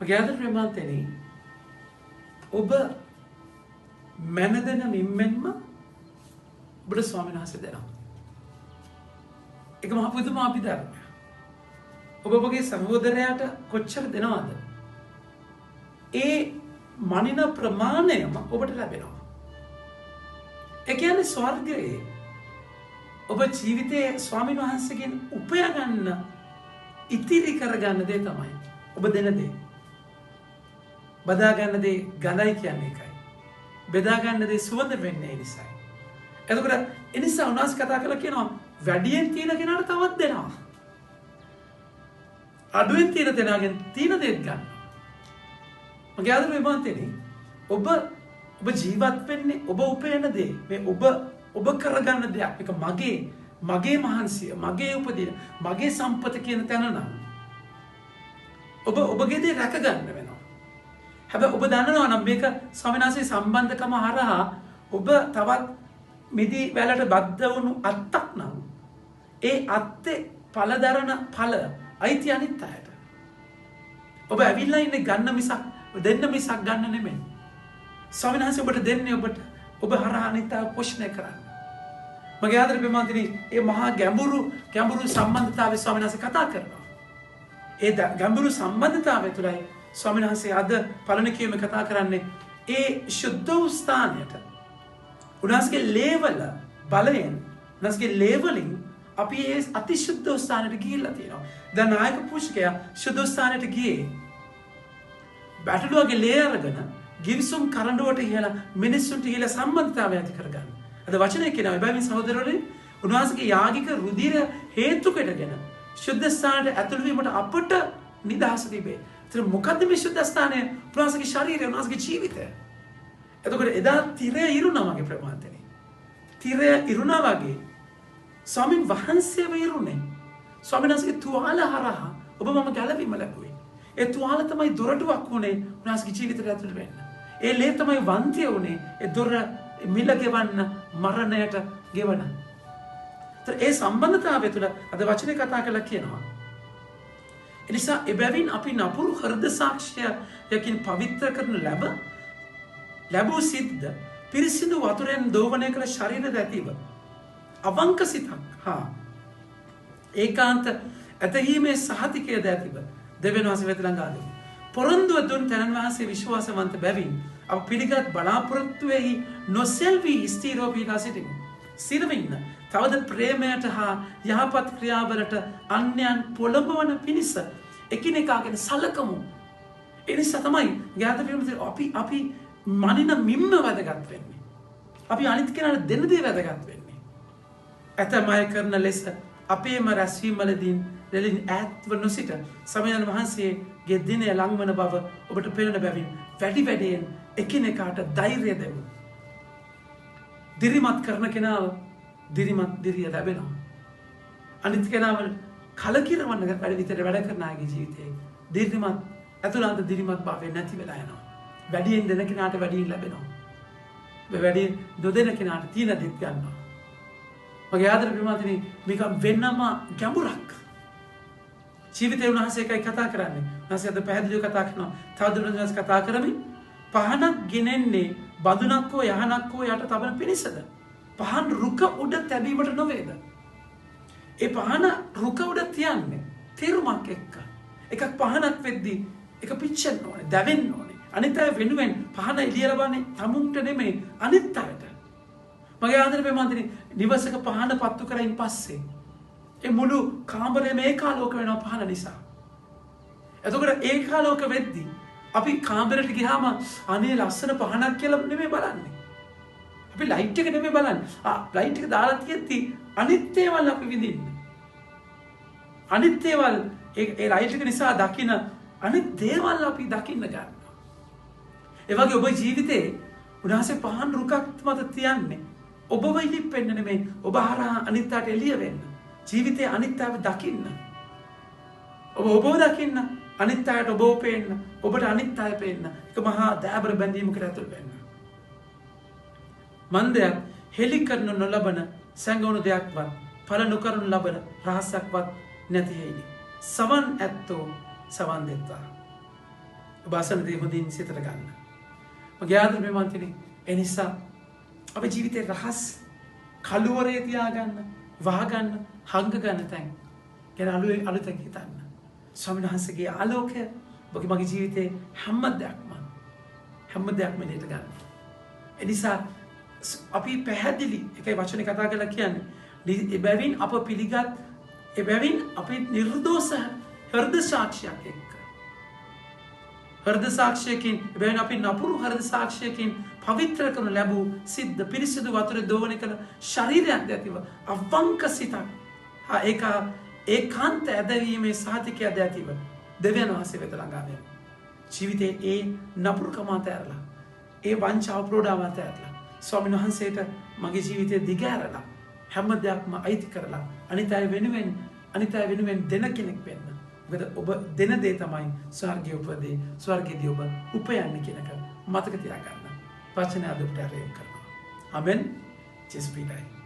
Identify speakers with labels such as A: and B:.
A: මගේ ආදර ප්‍රේමාන්තනි ඔබ මනදෙන මිම්මෙන්ම ඔබට ස්වාමීන් වහන්සේ දෙනවා. ඒක මහ පුදුම අභිධර්මයක්. ඔබ ඔබගේ සහෝදරයාට කොච්චර දෙනවද? ඒ මනින ප්‍රමාණයම ඔබට ලැබෙනවා. ඒ කියන්නේ ස්වර්ගයේ ඔබ ජීවිතයේ ස්වාමීන් වහන්සේගෙන් උපය ගන්න ඉතිරි කරගන්න දේ තමයි ඔබ දෙන දේ. බදා ගන්න දේ ගඳයි කියන්නේ ඒකයි. බෙදා ගන්න දේ සුවඳ වෙන්නේ ඒ නිසායි. එතකොට ඒ නිසා උනාස් කතා කරලා කියනවා වැඩියෙන් තියෙන කෙනාට තවත් දෙනවා. අඩුවෙන් තියෙන කෙනාගෙන් තියෙන දේත් ගන්නවා. මගේ ආදර ප්‍රේමාන්තනි ඔබ ජීවත් වෙන්නේ ඔබ උපයන දේ මේ ඔබ කරගන්න දෙයක්. ඒක මගේ මහන්සිය, මගේ උපදින, මගේ සම්පත කියන තැන නම් ඔබගේ දේ රැක ගන්න වෙනවා. හැබැයි ඔබ දන්නවා නම් මේක ස්වාමීන් වහන්සේ සම්බන්ධකම හරහා ඔබ තවත් මිදි වැලට බද්ධ වුණු අත්තක් නම් ඒ අත්තේ පළදරන ඵල අයිති අනිත් අයට. ඔබ ඇවිල්ලා ඉන්නේ ගන්න මිසක් දෙන්න මිසක් ගන්න නෙමෙයි. ස්වාමීන් වහන්සේ ඔබට දෙන්නේ ඔබ හරහා අනිත් අය පෝෂණය කරන්න. මගේ ආදර ප්‍රේමාන්තනි මේ මහා ගැඹුරු සම්බන්ධතාවය ස්වාමීන් වහන්සේ කතා කරනවා. ඒ ගැඹුරු සම්බන්ධතාවය තුළයි ස්වාමීන් වහන්සේ අද පළවෙනි කියුමේ කතා කරන්නේ ඒ ශුද්ධ වූ ස්ථානයට. උන්වහන්සේගේ ලේවල බලයෙන් උන්වහන්සේගේ ලේවලින් අපි ඒ අතිශුද්ධ ස්ථානයට ගිහිල්ලා තියෙනවා. දැන් නායක පුෂ්කයා ශුද්ධ ස්ථානයට ගියේ බැටළුවගේ ලේ අරගෙන ගිවිසුම් කරඬුවට ඉහලා මිනිස්සුන්ට ඉහලා සම්බන්ධතාවය ඇති කරගන්න. අද වචනේ කියනවා එබැවින් සහෝදරවරුනි උන්වහන්සේගේ යාගික රුධිර හේතු කොටගෙන ශුද්ධ ස්ථානයට ඇතුළු වීමට අපට නිදහස තිබේ. ඒතර මොකද්ද මේ ශුද්ධ ස්ථානය? උන්වහන්සේගේ ශරීරය, උන්වහන්සේගේ ජීවිතය. එතකොට එදා තිරය ඉරුණා වගේ ප්‍රමාන්තනේ. තිරය ඉරුණා වගේ ස්වාමීන් වහන්සේව ඉරුණේ. ස්වාමීන් වහන්සේගේ තුවාල හරහා ඔබ මම ගැලවීම ලැබුවේ. ඒ තුවාල තමයි දොරටුවක් වුණේ උන්වහන්සේගේ ජීවිතයට ඇතුළු වෙන්න. ඒ ලේ තමයි වන්තිය වුණේ ඒ දොර මිල ගෙවන්න මරණයට ගෙවන. ඒ සම්බන්ධතාවය තුළ අද වචනේ කතා කරලා කියනවා. එනිසා එබැවින් අපි නපුරු හෘද සාක්ෂියකින් පවිත්‍ර කරන ලැබූ සිද්ද පිරිසිදු වතුරෙන් දෝවනය කළ ශරීරද ඇතිව අවංක සිතක් හා ඒකාන්ත ඇතහීමේ සහතිකයද ඇතිව දෙවියන් වහන්සේ වෙත ළඟා දෙමු. පොරොන්දුව දුන් තැනන් වහන්සේ විශ්වාසවන්ත බැවින් අප පිළිගත් බලාපොරොත්තුවෙහි නොසෙල්වී ස්ථීරව පිහිටා සිටිමු. ස්ථිරව ඉන්න. තවද ප්‍රේමයට හා යහපත් ක්‍රියාවලට අන්‍යයන් පොළඹවන පිණිස එකිනෙකා ගැන සලකමු. ඒ නිසා තමයි අපි මනින මිම්ම වැදගත් වෙන්නේ. අපි අනිත් කෙනාට දෙන දේ වැදගත් වෙන්නේ. ඇතැම් අය කරන ලෙස අපේම රැස්වීම්වලදී දෙලින් ඈත්ව නොසිට සමයන් වහන්සේගේ දිනය ලංවන බව ඔබට පෙනෙන බැවින් වැඩියෙන් එකිනෙකාට ධෛර්යය දෙමු. දිරිමත් කරන කෙනාව දිරිය ලැබෙනවා. අනිත් කෙනාව කලකිරවන්න වැඩ විතර වැඩ කරන අයගේ ජීවිතයේ දිරිමත් අතුලාන්ත දිරිමත් භාවය නැති වෙලා යනවා. වැඩියෙන් දෙන කෙනාට වැඩියෙන් ලැබෙනවා. වැඩියෙන් නොදෙන කෙනාට තියෙන දෙත් ගන්නවා. මගේ ආදර ප්‍රේමාන්තනි මේක වෙනම ගැඹුරක්. ජීවිතේ උන්වහන්සේ එකයි කතා කරන්නේ. උන්වහන්සේ අද පැහැදිලිව කතා කරනවා. තවදුරටත් උන්වහන්සේ කතා කරමින් පහනක් ගෙනෙන්නේ බඳුනක් හෝ යහනක් හෝ යට තබන පිණිසද? පහන් රුක උඩ තැබීමට නොවේද? ඒ පහන රුක උඩ තියන්නේ තීරුමක් එක්ක. එකක් පහනක් වෙද්දී එක පිච්චෙන්න ඕනේ, දැවෙන්න ඕනේ. අනිත් අය වෙනුවෙන් පහන එළිය ලබන්නේ තමුන්ට නෙමෙයි අනිත් අයට. මගේ ආදර ප්‍රේමාන්තනි නිවසක පහන පත්තු කරයින් පස්සේ ඒ මුළු කාමරේම ඒකාලෝක වෙනවා පහන නිසා. එතකොට ඒකාලෝක වෙද්දී අපි කාමරේට ගියාම අනේ ලස්සන පහනක් කියලා නෙමෙයි බලන්නේ. අපි ලයිට් එක නෙමෙයි බලන්නේ. ලයිට් එක දාලා තියෙද්දි අනිත් ඒවල් අපි විඳින්නේ. අනිත් ඒවල් ඒ ලයිට් එක නිසා දකින අනිත් දේවල් අපි දකින්න ගන්නවා. ඒ වගේ ඔබ ජීවිතේ උන්වහන්සේ පහන් රුකක් මත තියන්නේ ඔබව ඉලිපෙන්න නෙමෙයි ඔබ හරහා අනිත් අයට එළිය වෙන්න. ජීවිතේ අනිත් අයව දකින්න. ඔබව දකින්න අනිත් අයට ඔබව පේන්න. ඔබට අනිත් අය පේන්න. ඒක මහා දෑබර බැඳීමකට ඇතුල් වෙන්න. මන්දයක් හෙලි කරනු නොලබන සැඟවුණු දෙයක්වත් පල නොකරනු ලබන රහසක්වත් නැති හේයි. සවන් ඇත්තෝ සවන් දෙත්වා. බාසන දේ හොඳින් සිතට ගන්න. මගේ ආදරණීය මන්ත්‍රී ඒ නිසා අපේ ජීවිතේ රහස් කළුවරේ තියාගන්න, වහගන්න, හංග ගන්න තැන් ගැන අලුතෙන් හිතන්න. ස්වාමීන් වහන්සේගේ ආලෝකය මගේ ජීවිතේ හැම දෙයක්ම නේද ගන්න. ඒ නිසා අපි පැහැදිලි එකයි වචනේ කතා කරලා කියන්නේ එබැවින් අප පිළිගත් එබැවින් අපි නිර්දෝෂ හෘද සාක්ෂියක් එක්ක හෘද සාක්ෂියකින් එබැවින් අපි නපුරු හෘද සාක්ෂියකින් පවිත්‍ර කරනු ලැබූ සිද්ධ පිරිසිදු වතුර දෝවනය කළ ශරීරයක් ඇතිව අවංක සිතක් ඒකාන්ත ඇදවීමේ සහතිකයක් ඇතිව දෙවියන් වහන්සේ වෙත ළඟා වෙමු. ජීවිතේ ඒ නපුරුකම අතහැරලා ඒ වංචාව ප්‍රෝඩාව අතහැරලා ස්වාමීන් වහන්සේට මගේ ජීවිතේ දිගහැරලා හැම දෙයක්ම අයිති කරලා අනිත් අය වෙනුවෙන් දෙන කෙනෙක් වෙන්න. මොකද ඔබ දෙන දේ තමයි ස්වර්ගයේ උපදී ස්වර්ගයේදී ඔබ උපයන්නේ කියන එක මතක තියාගන්න. වචන අද උපට ආරම්භ කරනවා. ආමෙන්. ජේසුස් පිටයි.